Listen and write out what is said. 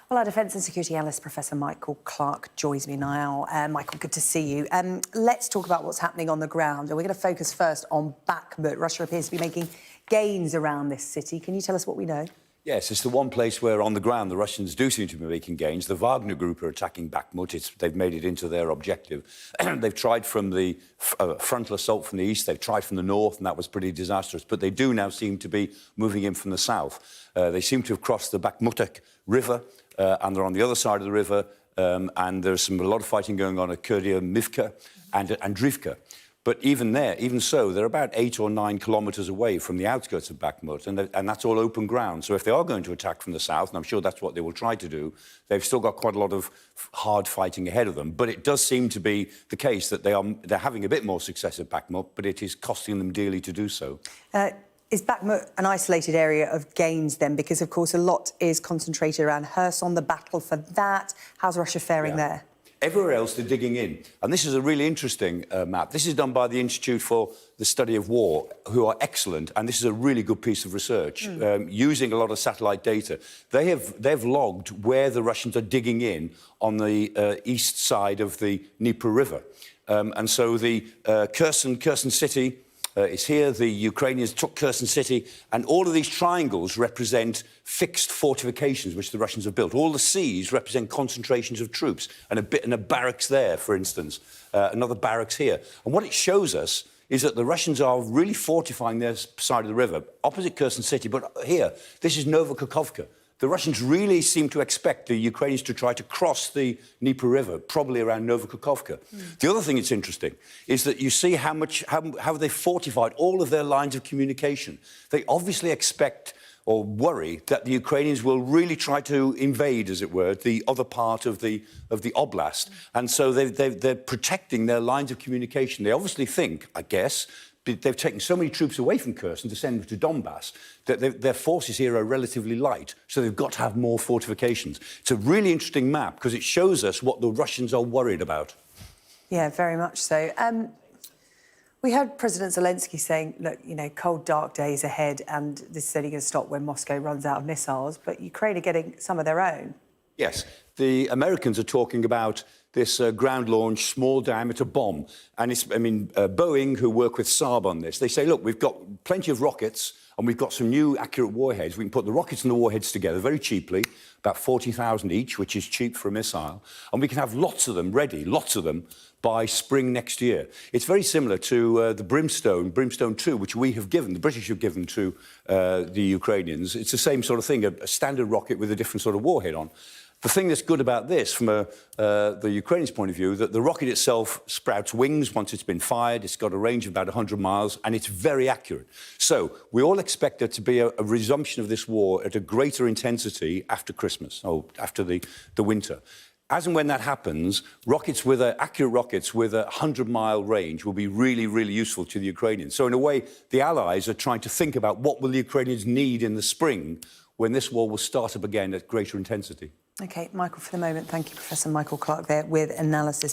Well, our Defence and Security Analyst, Professor Michael Clarke, joins me now. Michael, good to see you. Let's talk about what's happening on the ground. And we're going to focus first on Bakhmut. Russia appears to be making gains around this city. Can you tell us what we know? Yes, it's the one place where, on the ground, the Russians do seem to be making gains. The Wagner Group are attacking Bakhmut. They've made it into their objective. They've tried from the frontal assault from the east. They've tried from the north, and that was pretty disastrous. But they do now seem to be moving in from the south. They seem to have crossed the Bakhmutek River, and they're on the other side of the river. And there's a lot of fighting going on at Kurdia, Mivka, and Drivka. But even so, they're about 8 or 9 kilometres away from the outskirts of Bakhmut, and that's all open ground. So if they are going to attack from the south, and I'm sure that's what they will try to do, they've still got quite a lot of hard fighting ahead of them. But it does seem to be the case that they're having a bit more success at Bakhmut, but it is costing them dearly to do so. Is Bakhmut an isolated area of gains, then? Because, of course, a lot is concentrated around Kherson, the battle for that. How's Russia faring there? Everywhere else, they're digging in. And this is a really interesting map. This is done by the Institute for the Study of War, who are excellent, and this is a really good piece of research, using a lot of satellite data. They've logged where the Russians are digging in on the east side of the Dnieper River. And so the Kherson city is here. The Ukrainians took Kherson city, and all of these triangles represent fixed fortifications which the Russians have built. All the C's represent concentrations of troops, and a barracks there, for instance, another barracks here. And what it shows us is that the Russians are really fortifying their side of the river, opposite Kherson city, but here, this is Novokakhovka. The Russians really seem to expect the Ukrainians to try to cross the Dnieper River, probably around Novokakhovka. The other thing that's interesting is that you see how they fortified all of their lines of communication. They obviously expect or worry that the Ukrainians will really try to invade, as it were, the other part of the oblast. And so they're protecting their lines of communication. They obviously think, I guess, they've taken so many troops away from Kherson to send them to Donbass that their forces here are relatively light, so they've got to have more fortifications. It's a really interesting map because it shows us what the Russians are worried about. Yeah, very much so. We heard President Zelensky saying, look, you know, cold, dark days ahead, and this is only going to stop when Moscow runs out of missiles, but Ukraine are getting some of their own. Yes, the Americans are talking about this ground-launched, small-diameter bomb. And Boeing, who work with Saab on this, they say, look, we've got plenty of rockets and we've got some new accurate warheads. We can put the rockets and the warheads together very cheaply, about 40,000 each, which is cheap for a missile. And we can have lots of them ready, lots of them, by spring next year. It's very similar to the Brimstone 2, which we have given, the British have given to the Ukrainians. It's the same sort of thing, a standard rocket with a different sort of warhead on. The thing that's good about this, from the Ukrainians' point of view, that the rocket itself sprouts wings once it's been fired. It's got a range of about 100 miles, and it's very accurate. So we all expect there to be a resumption of this war at a greater intensity after Christmas, or after the winter. As and when that happens, accurate rockets with a 100-mile range will be really, really useful to the Ukrainians. So in a way, the Allies are trying to think about what will the Ukrainians need in the spring when this war will start up again at greater intensity. OK, Michael, for the moment, thank you, Professor Michael Clarke there with Analysis.